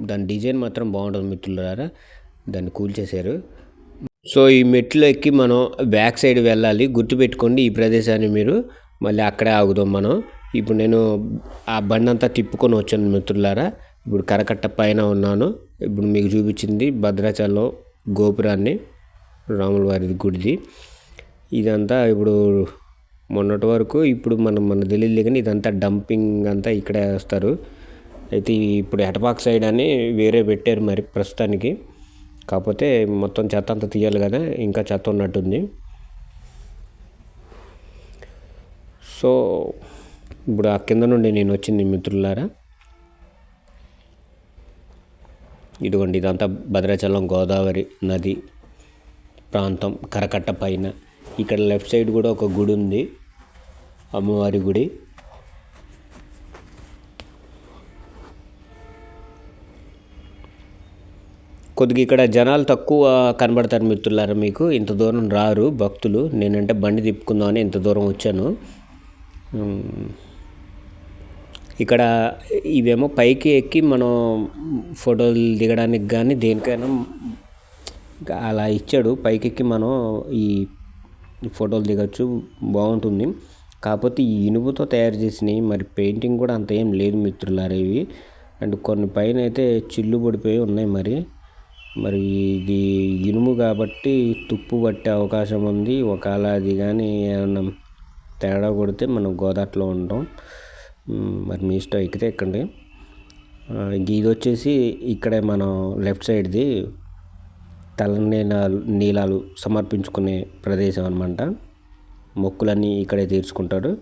Speaker 1: దాని డిజైన్ మాత్రం బాగుంటుంది మిత్రులారా. దాన్ని కూల్చేశారు. సో ఈ మెట్లు ఎక్కి మనం బ్యాక్ సైడ్ వెళ్ళాలి. గుర్తుపెట్టుకోండి ఈ ప్రదేశాన్ని మీరు. మళ్ళీ అక్కడే ఆగుదాం మనం. ఇప్పుడు నేను ఆ బండి అంతా తిప్పుకొని వచ్చాను మిత్రులారా. ఇప్పుడు కరకట్ట పైన ఉన్నాను. ఇప్పుడు మీకు చూపించింది భద్రాచలం గోపురాన్ని, రాముల వారి గుడిది. ఇదంతా ఇప్పుడు మొన్నటి వరకు, ఇప్పుడు మన తెలియదు కానీ ఇదంతా డంపింగ్ అంతా ఇక్కడే వేస్తారు. అయితే ఇప్పుడు ఎటపాక్ సైడ్ అని వేరే పెట్టారు మరి ప్రస్తుతానికి. కాకపోతే మొత్తం చెత్త అంతా తీయాలి కదా, ఇంకా చెత్త ఉన్నట్టుంది. సో ఇప్పుడు ఆ కింద నుండి నేను వచ్చింది మిత్రులారా. ఇదిగోండి, ఇదంతా భద్రాచలం గోదావరి నది ప్రాంతం కరకట్ట పైన. ఇక్కడ లెఫ్ట్ సైడ్ కూడా ఒక గుడి ఉంది, అమ్మవారి గుడి. కొద్దిగా ఇక్కడ జనాలు తక్కువ కనబడతారు మిత్రులారా. మీకు ఇంత దూరం రారు భక్తులు. నేనంటే బండి తిప్పుకుందామని ఇంత దూరం వచ్చాను. ఇక్కడ ఇవేమో పైకి ఎక్కి మనం ఫోటోలు దిగడానికి కానీ దేనికైనా అలా ఇచ్చాడు. పైకి ఎక్కి మనం ఈ ఫోటోలు దిగచ్చు, బాగుంటుంది. కాకపోతే ఈ ఇనుముతో తయారు చేసినవి, మరి పెయింటింగ్ కూడా అంత ఏం లేదు మిత్రులారా ఇవి. అండ్ కొన్ని పైన అయితే చిల్లు పడిపోయి ఉన్నాయి. మరి ఇది ఇనుము కాబట్టి తుప్పు పట్టే అవకాశం ఉంది. ఒకవేళ అది కానీ ఏమన్నా తేడా కొడితే మనం గోదాట్లో ఉంటాం. మరి మీ ఇష్టం, ఎక్కితే ఎక్కండి. ఇది వచ్చేసి ఇక్కడే మనం లెఫ్ట్ సైడ్ది నీలాలు సమర్పించుకునే ప్రదేశం అనమాట. మొక్కులన్నీ ఇక్కడే తీర్చుకుంటారు.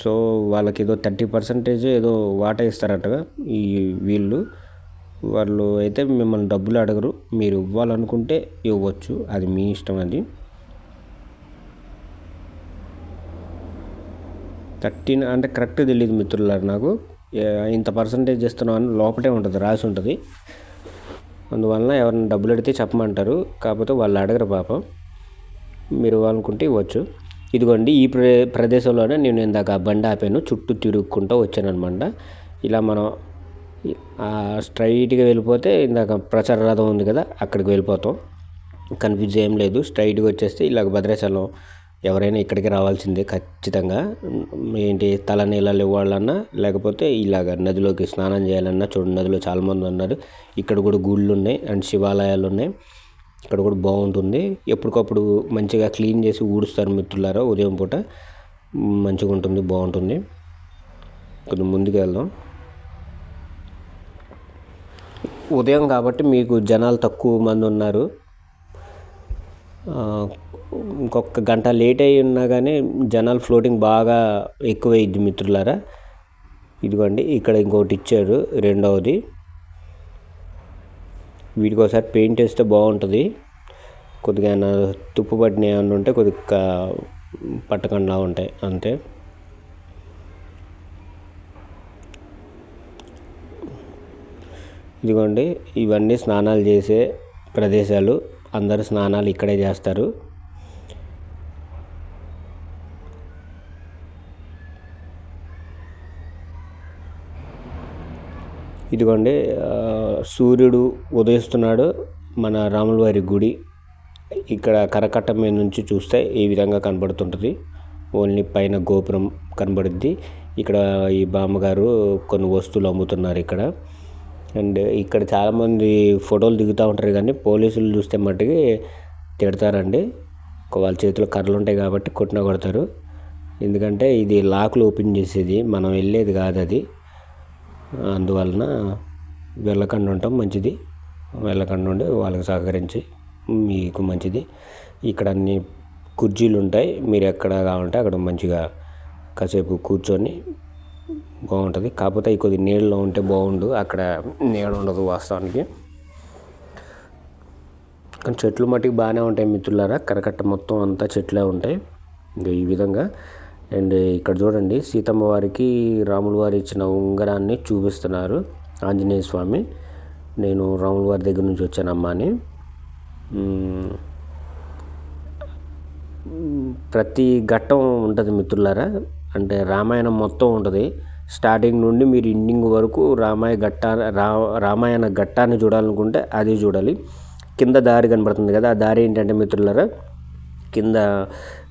Speaker 1: సో వాళ్ళకి ఏదో 30% ఏదో వాటా ఇస్తారటగా ఈ వాళ్ళు అయితే మిమ్మల్ని డబ్బులు అడగరు. మీరు ఇవ్వాలనుకుంటే ఇవ్వచ్చు, అది మీ ఇష్టం. అది 13 అంటే కరెక్ట్ తెలియదు మిత్రులారు నాకు. ఇంత పర్సంటేజ్ ఇస్తున్నాం అని లోపటే ఉంటుంది, రాసి ఉంటుంది. అందువలన ఎవరైనా డబ్బులు అడిగితే చెప్పమంటారు. కాకపోతే వాళ్ళు అడగరు పాపం. మీరు ఇవ్వాలనుకుంటే ఇవ్వచ్చు. ఇదిగోండి, ఈ ప్రదేశంలోనే నేను ఇందాక బండి ఆపాను, చుట్టూ తిరుగుకుంటూ వచ్చాను అనమాట. ఇలా మనం స్ట్రైట్గా వెళ్ళిపోతే ఇందాక ప్రచార రథం ఉంది కదా, అక్కడికి వెళ్ళిపోతాం. కన్ఫ్యూజ్ ఏం లేదు. స్ట్రైట్గా వచ్చేస్తే ఇలాగ భద్రాచలం ఎవరైనా ఇక్కడికి రావాల్సిందే ఖచ్చితంగా. ఏంటి, తలనీళ్ళలు ఇవ్వాలన్నా లేకపోతే ఇలాగ నదిలోకి స్నానం చేయాలన్నా, చూడండి నదిలో చాలామంది ఉన్నారు. ఇక్కడ కూడా గుళ్ళు ఉన్నాయి అండ్ శివాలయాలు ఉన్నాయి. ఇక్కడ కూడా బాగుంటుంది. ఎప్పటికప్పుడు మంచిగా క్లీన్ చేసి ఊడుస్తారు మిత్రులారా. ఉదయం పూట మంచిగా ఉంటుంది, బాగుంటుంది. కొంచెం ముందుకు వెళ్దాం. ఉదయం కాబట్టి మీకు జనాలు తక్కువ మంది ఉన్నారు. ఇంకొక గంట లేట్ అయి ఉన్నా కానీ జనాలు ఫ్లోటింగ్ బాగా ఎక్కువైద్ది మిత్రులారా. ఇదిగోండి ఇక్కడ ఇంకొకటి ఇచ్చారు రెండవది. వీటికి ఒకసారి పెయింట్ వేస్తే బాగుంటుంది. కొద్దిగా ఏమైనా తుప్పు పట్టిన ఏమన్నా ఉంటే కొద్దిగా పట్టకుండా ఉంటాయి అంతే. ఇదిగోండి ఇవన్నీ స్నానాలు చేసే ప్రదేశాలు. అందరూ స్నానాలు ఇక్కడే చేస్తారు. ఇదిగోండి సూర్యుడు ఉదయిస్తున్నాడు. మన రాములవారి గుడి ఇక్కడ కరకట్ట మీద నుంచి చూస్తే ఈ విధంగా కనబడుతుంటుంది. ఓన్లీ పైన గోపురం కనబడుద్ది. ఇక్కడ ఈ బామ్మగారు కొన్ని వస్తువులు అమ్ముతున్నారు ఇక్కడ. అండ్ ఇక్కడ చాలామంది ఫోటోలు దిగుతూ ఉంటారు కానీ పోలీసులు చూస్తే మట్టుకి తిడతారండి. వాళ్ళ చేతిలో కర్రలు ఉంటాయి కాబట్టి కొట్టినా కొడతారు. ఎందుకంటే ఇది లాక్లు ఓపెన్ చేసేది, మనం వెళ్ళేది కాదు అది. అందువలన వెళ్ళకుండా ఉండటం మంచిది. వెళ్ళకుండా ఉండి వాళ్ళకి సహకరించి మీకు మంచిది. ఇక్కడ అన్ని కుర్చీలు ఉంటాయి. మీరు ఎక్కడ కావాలంటే అక్కడ మంచిగా కాసేపు కూర్చొని బాగుంటుంది. కాకపోతే అవి కొద్దిగా నీళ్ళలో ఉంటే బాగుండు. అక్కడ నీడ ఉండదు వాస్తవానికి. కానీ చెట్లు మట్టుకు బాగానే ఉంటాయి మిత్రులారా. కరకట్ట మొత్తం అంతా చెట్లే ఉంటాయి ఈ విధంగా. అండ్ ఇక్కడ చూడండి సీతమ్మ వారికి రాముల వారు ఇచ్చిన ఉంగరాన్ని చూపిస్తున్నారు ఆంజనేయ స్వామి. నేను రాముల వారి దగ్గర నుంచి వచ్చానమ్మా అని. ప్రతి ఘట్టం ఉంటుంది మిత్రులారా. అంటే రామాయణం మొత్తం ఉంటుంది. స్టార్టింగ్ నుండి మీరు ఎండింగ్ వరకు రామాయణ ఘట్టాన్ని చూడాలనుకుంటే అది చూడాలి. కింద దారి కనబడుతుంది కదా, ఆ దారి ఏంటంటే మిత్రులారా, కింద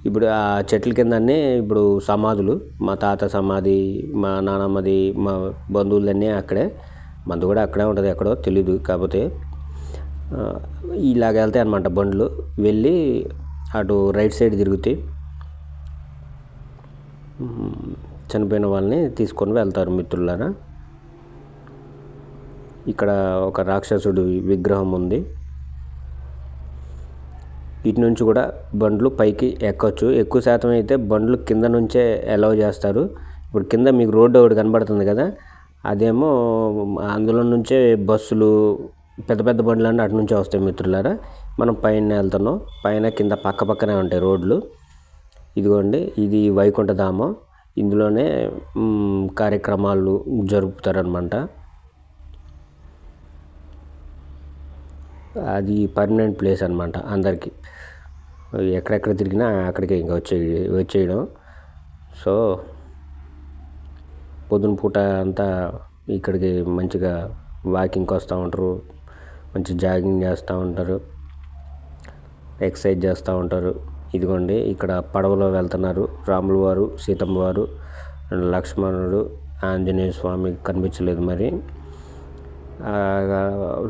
Speaker 1: ఇప్పుడు ఆ చెట్ల కిందనే ఇప్పుడు సమాధులు. మా తాత సమాధి, మా నానమ్మది, మా బంధువులన్నీ అక్కడే. మంది కూడా అక్కడే ఉంటుంది, ఎక్కడో తెలీదు. కాకపోతే ఇలాగ వెళ్తాయి అన్నమాట బండ్లు. వెళ్ళి అటు రైట్ సైడ్ తిరుగుతాయి. చనిపోయిన వాళ్ళని తీసుకొని వెళ్తారు మిత్రులారా. ఇక్కడ ఒక రాక్షసుడి విగ్రహం ఉంది. ఇటు నుంచి కూడా బండ్లు పైకి ఎక్కొచ్చు. ఎక్కువ శాతం అయితే బండ్లు కింద నుంచే అలౌ చేస్తారు. ఇప్పుడు కింద మీకు రోడ్డు ఒకటి కనబడుతుంది కదా, అదేమో అందులో నుంచే బస్సులు, పెద్ద పెద్ద బండ్లు అన్నీ అటు నుంచే వస్తాయి మిత్రులారా. మనం పైన వెళ్తున్నాం. పైన కింద పక్క పక్కనే ఉంటాయి రోడ్లు. ఇదిగోండి ఇది వైకుంఠధామం. ఇందులోనే కార్యక్రమాలు జరుపుతారనమాట. అది పర్మనెంట్ ప్లేస్ అనమాట అందరికీ. ఎక్కడెక్కడ తిరిగినా అక్కడికి ఇంకా వచ్చేయడం. సో పొద్దున పూట అంతా ఇక్కడికి మంచిగా వాకింగ్కి వస్తూ ఉంటారు, మంచి జాగింగ్ చేస్తూ ఉంటారు, ఎక్సర్సైజ్ చేస్తూ ఉంటారు. ఇదిగోండి ఇక్కడ పడవలో వెళ్తున్నారు రాముల వారు, సీతమ్మ వారు, లక్ష్మణుడు, ఆంజనేయ స్వామి కనిపించలేదు మరి.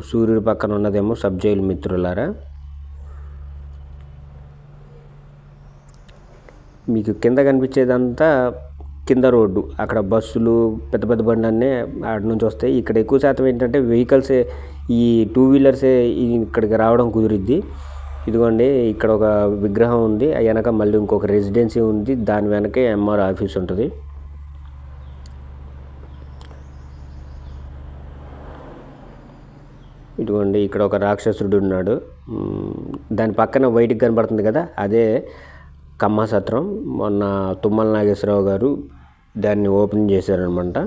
Speaker 1: సూర్యుడి పక్కన ఉన్నదేమో సబ్జైలు మిత్రులారా. మీకు కింద కనిపించేదంతా కింద రోడ్డు. అక్కడ బస్సులు, పెద్ద పెద్ద బండ్లు అన్నీ అటు నుంచి వస్తాయి. ఇక్కడ ఎక్కువ శాతం ఏంటంటే వెహికల్సే, ఈ 2 వీలర్సే ఇక్కడికి రావడం కుదిరిద్ది. ఇదిగోండి ఇక్కడ ఒక విగ్రహం ఉంది. వెనక మళ్ళీ ఇంకొక రెసిడెన్సీ ఉంది. దాని వెనకే ఎంఆర్ ఆఫీస్ ఉంటుంది. ఇదిగోండి ఇక్కడ ఒక రాక్షసుడు ఉన్నాడు. దాని పక్కన వైట్కి కనబడుతుంది కదా, అదే కమ్మ సత్రం. మొన్న తుమ్మల నాగేశ్వరరావు గారు దాన్ని ఓపెన్ చేశారనమాట,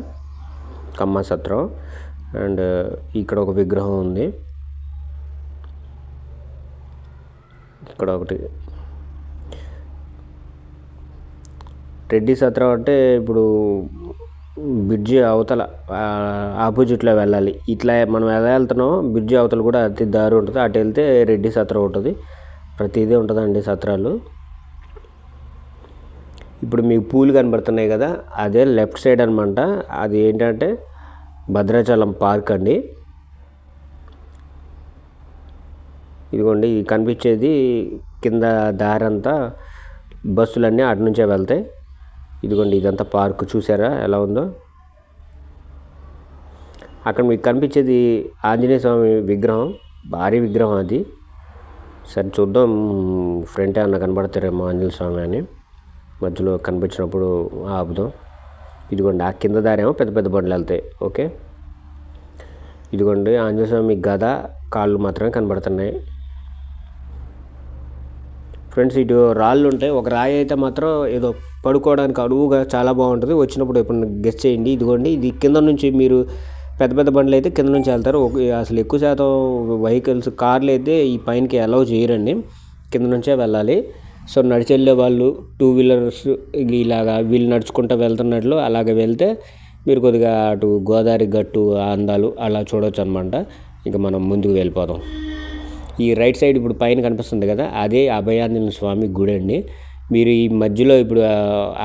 Speaker 1: కమ్మ సత్రం. అండ్ ఇక్కడ ఒక విగ్రహం ఉంది. ఇక్కడ ఒకటి రెడ్డి సత్రం అంటే ఇప్పుడు బ్రిడ్జి అవతల ఆపోజిట్లో వెళ్ళాలి. ఇట్లా మనం ఎలా వెళ్తున్నామో బ్రిడ్జి అవతల కూడా అతి దారి ఉంటుంది. అటు వెళ్తే రెడ్డి సత్రం ఉంటుంది. ప్రతిదీ ఉంటుందండి సత్రాలు. ఇప్పుడు మీకు పూలు కనబడుతున్నాయి కదా, అదే లెఫ్ట్ సైడ్ అనమాట. అది ఏంటంటే భద్రాచలం పార్క్ అండి. ఇదిగోండి ఇది కనిపించేది కింద దారంతా బస్సులన్నీ అటు నుంచే వెళ్తాయి. ఇదిగోండి ఇదంతా పార్క్, చూసారా ఎలా ఉందో. అక్కడ మీకు కనిపించేది ఆంజనేయ స్వామి విగ్రహం, భారీ విగ్రహం అది. సరే చూద్దాం, ఫ్రంట్ ఏమన్నా కనబడతారేమో ఆంజనేయ స్వామి అని. మధ్యలో కనిపించినప్పుడు ఆపుదాం. ఇదిగోండి ఆ కింద దారేమో పెద్ద పెద్ద బండ్లు వెళ్తాయి. ఓకే, ఇదిగోండి ఆంజనేయ స్వామి గద కాళ్ళు మాత్రమే కనబడుతున్నాయి. ఫ్రెండ్స్ ఇటు రాళ్ళు ఉంటాయి. ఒక రాయి అయితే మాత్రం ఏదో పడుకోవడానికి అడుగుగా చాలా బాగుంటుంది. వచ్చినప్పుడు ఎప్పుడు గెస్ చేయండి. ఇదిగోండి ఇది కింద నుంచి మీరు పెద్ద పెద్ద బండ్లు అయితే కింద నుంచి వెళ్తారు. అసలు ఎక్కువ శాతం వెహికల్స్ కార్లు అయితే ఈ పైనకి అలౌ చేయరండి, కింద నుంచే వెళ్ళాలి. సో నడిచి వెళ్ళే వాళ్ళు, టూ వీలర్స్ ఇలాగా వీళ్ళు నడుచుకుంటూ వెళ్తున్నట్లు అలాగ వెళ్తే మీరు కొద్దిగా అటు గోదావరి గట్టు అందాలు అలా చూడవచ్చు అనమాట. ఇక మనం ముందుకు వెళ్ళిపోదాం. ఈ రైట్ సైడ్ ఇప్పుడు పైన కనిపిస్తుంది కదా, అదే అభయాంజనేయ స్వామి గుడి అండి. మీరు ఈ మధ్యలో ఇప్పుడు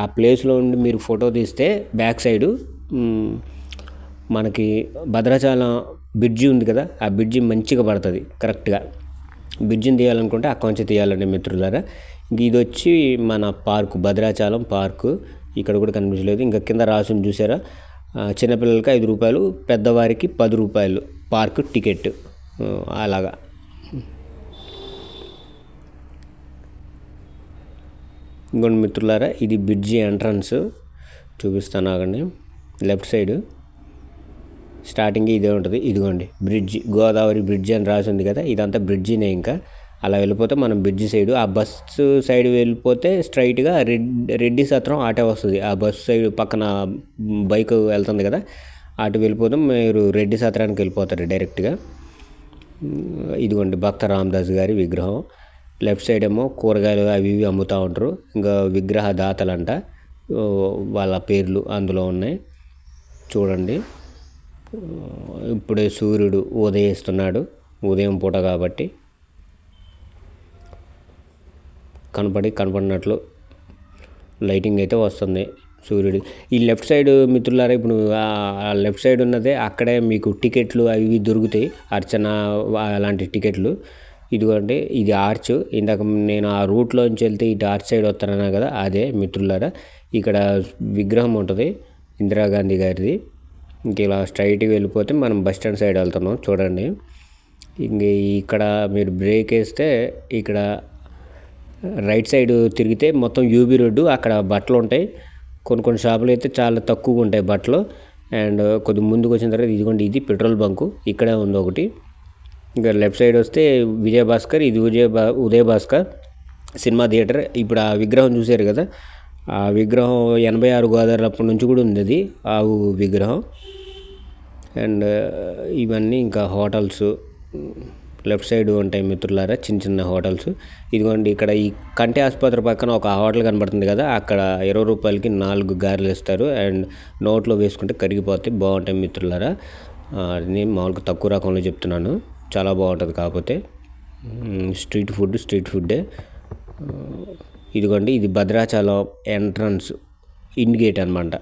Speaker 1: ఆ ప్లేస్లో ఉండి మీరు ఫోటో తీస్తే బ్యాక్ సైడు మనకి భద్రాచలం బ్రిడ్జి ఉంది కదా, ఆ బ్రిడ్జి మంచిగా పడుతుంది. కరెక్ట్గా బ్రిడ్జిని తీయాలనుకుంటే అక్కడి నుంచి తీయాలండి మిత్రులారా. ఇంక ఇది వచ్చి మన పార్కు, భద్రాచలం పార్కు. ఇక్కడ కూడా కనిపించలేదు. ఇంకా కింద రాసుని చూసారా, చిన్నపిల్లలకి 5 రూపాయలు, పెద్దవారికి 10 రూపాయలు పార్కు టికెట్. అలాగా ఇంకోండి మిత్రులారా, ఇది బ్రిడ్జి ఎంట్రన్స్ చూపిస్తాను ఆగండి. లెఫ్ట్ సైడ్ స్టార్టింగ్ ఇదే ఉంటుంది. ఇదిగోండి బ్రిడ్జి, గోదావరి బ్రిడ్జి అని రాసి ఉంది కదా, ఇదంతా బ్రిడ్జినే. ఇంకా అలా వెళ్ళిపోతే మనం బ్రిడ్జి సైడు, ఆ బస్సు సైడ్ వెళ్ళిపోతే స్ట్రైట్గా రెడ్డి సత్రం ఆటో వస్తుంది. ఆ బస్సు సైడ్ పక్కన బైక్ వెళ్తుంది కదా, అటు వెళ్ళిపోతే మీరు రెడ్డి సత్రానికి వెళ్ళిపోతారు డైరెక్ట్గా. ఇదిగోండి భక్త రామదాస్ గారి విగ్రహం. లెఫ్ట్ సైడ్ ఏమో కూరగాయలు అవి ఇవి అమ్ముతూ ఉంటారు. ఇంకా విగ్రహ దాతలంట, వాళ్ళ పేర్లు అందులో ఉన్నాయి చూడండి. ఇప్పుడే సూర్యుడు ఉదయిస్తున్నాడు, ఉదయం పూట కాబట్టి కనపడినట్లు లైటింగ్ అయితే వస్తుంది సూర్యుడి. ఈ లెఫ్ట్ సైడ్ మిత్రులారా, ఇప్పుడు ఆ లెఫ్ట్ సైడ్ ఉన్నదే అక్కడే మీకు టికెట్లు అవి ఇవి దొరుకుతాయి, అర్చన అలాంటి టికెట్లు. ఇదిగోండి ఇది ఆర్చ్. ఇందాక నేను ఆ రూట్లోంచి వెళ్తే ఇటు ఆర్చ్ సైడ్ వస్తానన్నా కదా, అదే మిత్రులారా. ఇక్కడ విగ్రహం ఉంటుంది ఇందిరాగాంధీ గారిది. ఇంక ఇలా స్ట్రైట్గా వెళ్ళిపోతే మనం బస్ స్టాండ్ సైడ్ వెళ్తున్నాం చూడండి. ఇంక ఇక్కడ మీరు బ్రేక్ వేస్తే ఇక్కడ రైట్ సైడ్ తిరిగితే మొత్తం యూబీ రోడ్డు, అక్కడ బట్టలు ఉంటాయి. కొన్ని షాపులు అయితే చాలా తక్కువగా ఉంటాయి బట్టలు. అండ్ కొద్ది ముందుకు వచ్చిన తర్వాత ఇదిగోండి ఇది పెట్రోల్ బంకు, ఇక్కడే ఉంది ఒకటి. ఇంకా లెఫ్ట్ సైడ్ వస్తే విజయభాస్కర్, ఇది ఉదయ భాస్కర్ సినిమా థియేటర్. ఇప్పుడు ఆ విగ్రహం చూసారు కదా, ఆ విగ్రహం 86 గోదావరి అప్పటి నుంచి కూడా ఉంది అది, ఆవు విగ్రహం. అండ్ ఇవన్నీ ఇంకా హోటల్స్ లెఫ్ట్ సైడ్ ఉంటాయి మిత్రులారా, చిన్న చిన్న హోటల్స్. ఇదిగోండి ఇక్కడ ఈ కంటి ఆసుపత్రి పక్కన ఒక హోటల్ కనబడుతుంది కదా, అక్కడ 20 రూపాయలకి 4 గారెలు ఇస్తారు. అండ్ నోట్లో వేసుకుంటే కరిగిపోతే బాగుంటాయి మిత్రులారా. నేను మామూలుగా తక్కువ రకంలో చెప్తున్నాను, చాలా బాగుంటుంది. కాకపోతే స్ట్రీట్ ఫుడ్డే. ఇదిగోండి ఇది భద్రాచలం ఎంట్రన్స్ ఇన్ గేట్ అనమాట,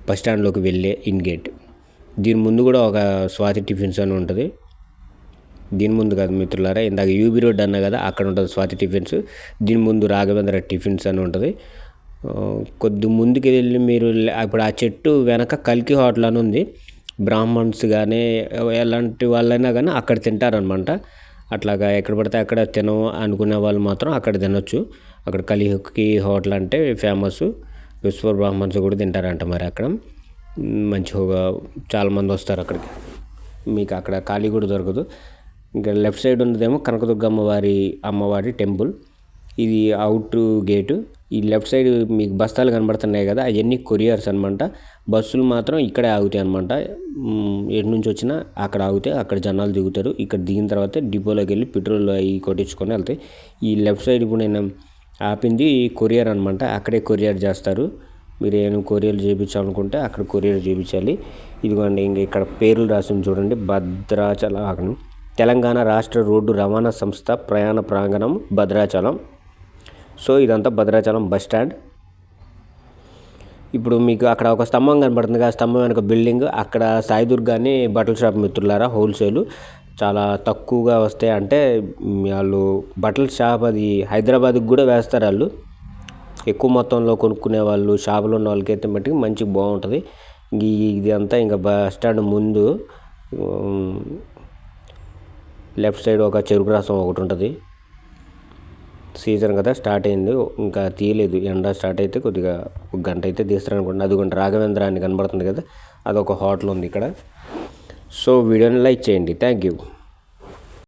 Speaker 1: బస్ స్టాండ్లోకి వెళ్ళే ఇన్ గేట్. దీని ముందు కూడా ఒక స్వాతి టిఫిన్స్ అని ఉంటుంది. దీని ముందు కాదు మిత్రులారా, ఇందాక యూబీ రోడ్ అన్నా కదా, అక్కడ ఉంటుంది స్వాతి టిఫిన్స్. దీని ముందు రాఘవేంద్ర టిఫిన్స్ అని ఉంటుంది. కొద్ది ముందుకు వెళ్ళి మీరు ఇప్పుడు ఆ చెట్టు వెనక కల్కి హోటల్ అని ఉంది. బ్రాహ్మణ్స్ కానీ ఎలాంటి వాళ్ళైనా కానీ అక్కడ తింటారనమాట. అట్లాగా ఎక్కడ పడితే అక్కడ అనుకునే వాళ్ళు మాత్రం అక్కడ తినొచ్చు. అక్కడ కలికి హోటల్ అంటే ఫేమస్, విశ్వ బ్రాహ్మణ్స్ కూడా తింటారంట. మరి అక్కడ మంచిగా చాలామంది వస్తారు అక్కడికి. మీకు అక్కడ ఖాళీ కూడా దొరకదు. ఇంకా లెఫ్ట్ సైడ్ ఉన్నదేమో కనకదుర్గ అమ్మవారి టెంపుల్. ఇది అవుట్ గేటు. ఈ లెఫ్ట్ సైడ్ మీకు బస్తాలు కనబడుతున్నాయి కదా, అవన్నీ కొరియర్స్ అనమాట. బస్సులు మాత్రం ఇక్కడే ఆగుతాయి అనమాట. ఎటు నుంచి వచ్చినా అక్కడ ఆగితే అక్కడ జనాలు దిగుతారు. ఇక్కడ దిగిన తర్వాత డిపోలోకి వెళ్ళి పెట్రోల్ అవి కొట్టించుకొని వెళ్తాయి. ఈ లెఫ్ట్ సైడ్ ఇప్పుడు నేను ఆపింది కొరియర్ అనమాట, అక్కడే కొరియర్ చేస్తారు. మీరు ఏమైనా కొరియర్ చేయించాలనుకుంటే అక్కడ కొరియర్ చేయించాలి. ఇదిగోండి ఇంక ఇక్కడ పేర్లు రాసింది చూడండి, భద్రాచలం తెలంగాణ రాష్ట్ర రోడ్డు రవాణా సంస్థ ప్రయాణ ప్రాంగణం భద్రాచలం. సో ఇదంతా భద్రాచలం బస్ స్టాండ్. ఇప్పుడు మీకు అక్కడ ఒక స్తంభం కనబడుతుంది, ఆ స్తంభం వెనక బిల్డింగ్, అక్కడ సాయి దుర్గా అని బట్టల షాప్ మిత్రులారా, హోల్సేల్ చాలా తక్కువగా వస్తాయి. అంటే వాళ్ళు బట్టల షాప్ అది హైదరాబాద్కి కూడా వేస్తారు వాళ్ళు. ఎక్కువ మొత్తంలో కొనుక్కునే వాళ్ళు, షాపులో ఉన్న వాళ్ళకి అయితే మట్టుకు మంచిగా బాగుంటుంది. ఇది అంతా ఇంకా బస్ స్టాండ్ ముందు లెఫ్ట్ సైడ్ ఒక చెరుకు రసం ఒకటి ఉంటుంది. సీజన్ కదా స్టార్ట్ అయింది, ఇంకా తీయలేదు. ఎండ స్టార్ట్ అయితే కొద్దిగా ఒక గంట అయితే తీస్తారనుకుంటున్నాను. అదిగోండి రాఘవేంద్ర అని కనబడుతుంది కదా, అదొక హోటల్ ఉంది ఇక్కడ. సో వీడియోని లైక్ చేయండి. Thank you.